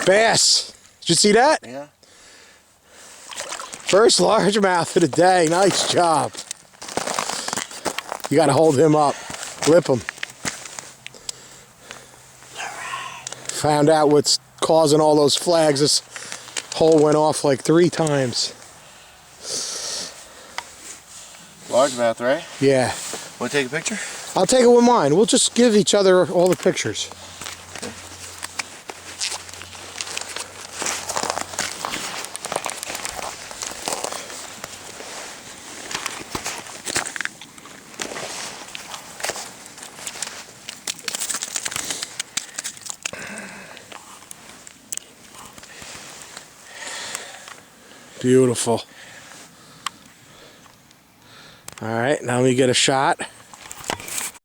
Bass. Did you see that? Yeah. First largemouth of the day. Nice job. You got to hold him up. Lip him. Found out what's causing all those flags. This hole went off like 3 times. Largemouth, right? Yeah. Want to take a picture? I'll take it with mine. We'll just give each other all the pictures. Okay. Beautiful. All right, now let me get a shot.